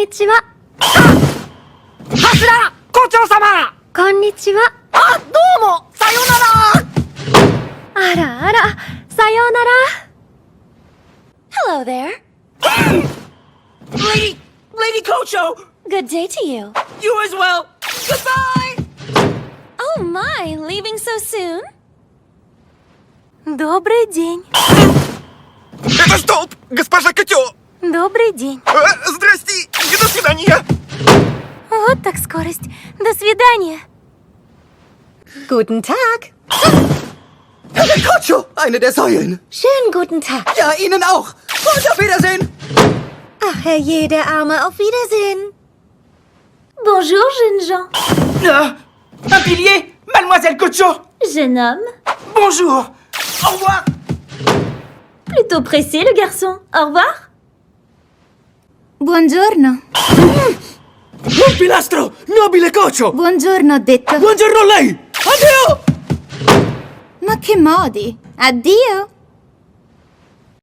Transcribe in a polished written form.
にちは。柱校長様。こんにちは。あ、どうもさよなら。あらあら、さようなら。Hello there. Lady Kocho! Good day to you. You as well! Goodbye! Oh my, leaving so soon? Добрый день. Это столб, госпожа Котё! Добрый день. Здрасте и до свидания! Вот так скорость. До свидания. Guten Tag. Herr Kocho, eine der Säulen. Schönen guten Tag. Ja, Ihnen auch. Und auf Wiedersehen. Ach, herrje, der Arme, auf Wiedersehen. Bonjour, jeunes gens. Un pilier, mademoiselle Kocho! Jeune homme. Bonjour! Au revoir! Plutôt pressé, le garçon. Au revoir. Buongiorno. Un pilastro! Nobile Kocho! Buongiorno, ho detto. Buongiorno a lei! Addio! Ma che modi? Addio.